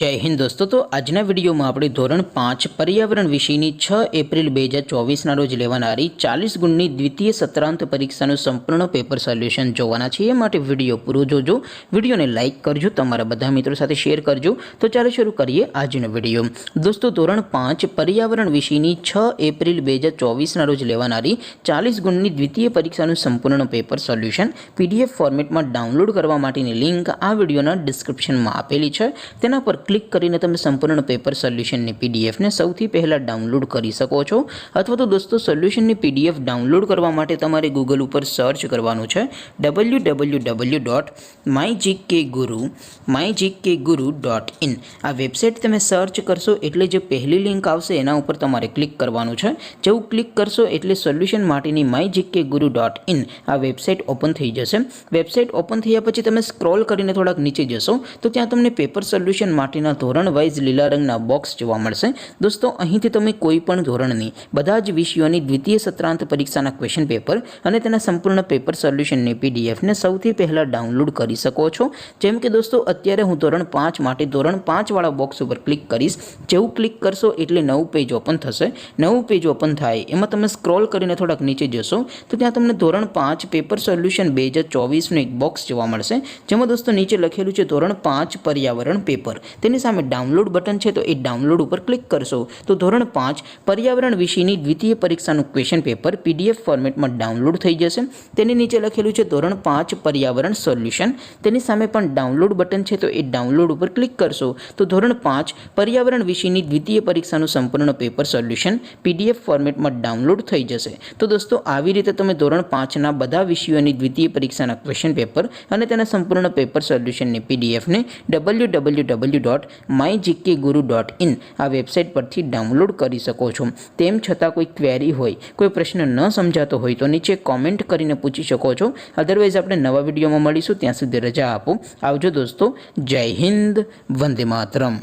जय हिंद दोस्तों। तो आजना विडियो में આપણે ધોરણ 5 पर्यावरण વિષયની 6 એપ્રિલ 2024 રોજ લેવાનારી 40 ગુણની દ્વિતીય સત્રાંત પરીક્ષાનું સંપૂર્ણ પેપર સોલ્યુશન જોવાના છે। એ માટે વિડિયો પૂરો જોજો, વિડિયોને લાઈક કરજો, તમારા બધા મિત્રો સાથે શેર કરજો। તો ચાલો શરૂ કરીએ આજનો વિડિયો। દોસ્તો ધોરણ 5 पर्यावरण વિષયની 6 એપ્રિલ 2024 રોજ લેવાનારી 40 ગુણની દ્વિતીય પરીક્ષાનું સંપૂર્ણ પેપર સોલ્યુશન પીડીએફ ફોર્મેટમાં ડાઉનલોડ કરવા માટેની લિંક આ વિડિયોના ડિસ્ક્રિપ્શનમાં આપેલી છે। તેના પર क्लिक करीने तमे संपूर्ण पेपर सोल्यूशन ने पीडीएफ ने सौथी पहला डाउनलॉड करी सको छो। अथवा तो दोस्तों सोल्यूशन ने पीडीएफ डाउनलॉड करवा माटे तमारे गूगल पर सर्च करवानुं छे www.mygkguru.in। आ वेबसाइट तमे सर्च करशो एटले जे पहली लिंक आवशे एना उपर तमारे क्लिक करवानुं छे। जेवुं क्लिक करशो एटले सोल्यूशन माटेनी mygkguru.in आ वेबसाइट ओपन थई जशे। वेबसाइट ओपन थया पछी तमे स्क्रॉल करीने थोड़ाक नीचे जशो तो त्यां तमने पेपर सोल्यूशन माटेना धोरण वाइज लीला रंगना बॉक्स जोवा मळशे। दोस्तों અહીંથી તમે કોઈ પણ ધોરણની બધા જ વિષયોની દ્વિતીય સત્રાંત પરીક્ષાના ક્વેશ્ચન પેપર અને તેના સંપૂર્ણ પેપર સોલ્યુશનની પીડીએફ ને સૌથી પહેલા ડાઉનલોડ કરી શકો છો। જેમ કે દોસ્તો અત્યારે હું ધોરણ 5 માટે ધોરણ 5 વાળા બોક્સ ઉપર ક્લિક કરીશ। જેવું ક્લિક કરશો એટલે નવું પેજ ઓપન થશે। નવું પેજ ઓપન થાય એમાં તમે સ્ક્રોલ કરીને થોડાક નીચે જશો તો ત્યાં તમને ધોરણ 5 પેપર સોલ્યુશન 2024 નું એક બોક્સ જોવા મળશે। જેમાં દોસ્તો નીચે લખેલું છે ધોરણ 5 पर्यावरण पेपर। તેની સામે ડાઉનલોડ બટન છે તો એ ડાઉનલોડ ઉપર ક્લિક કરશો તો ધોરણ 5 पर्यावरण વિષયની દ્વિતીય પરીક્ષાનું ક્વેશ્ચન પેપર પીડીએફ ફોર્મેટમાં ડાઉનલોડ થઈ જશે। તેની નીચે લખેલું છે ધોરણ 5 पर्यावरण સોલ્યુશન। તેની સામે પણ ડાઉનલોડ બટન છે તો એ ડાઉનલોડ ઉપર ક્લિક કરશો તો ધોરણ 5 पर्यावरण વિષયની દ્વિતીય પરીક્ષાનું સંપૂર્ણ પેપર સોલ્યુશન પીડીએફ ફોર્મેટમાં ડાઉનલોડ થઈ જશે। તો દોસ્તો આવી રીતે તમે ધોરણ 5 ના બધા વિષયોની દ્વિતીય પરીક્ષાના ક્વેશ્ચન પેપર અને તેના સંપૂર્ણ પેપર સોલ્યુશનની પીડીએફ ને www.mygkguru.in आ वेबसाइट परथी डाउनलॉड करी सको छो। तेम छतां कोई क्वेरी होय, कोई प्रश्न न समजातो होय तो नीचे कॉमेंट करीने पूछी शको छो। अदरवाइज आपणे नवा विडियोमां मळीशुं, त्यां सुधी रजा आपो। आवजो दोस्तों। जय हिंद, वंदे मातरम।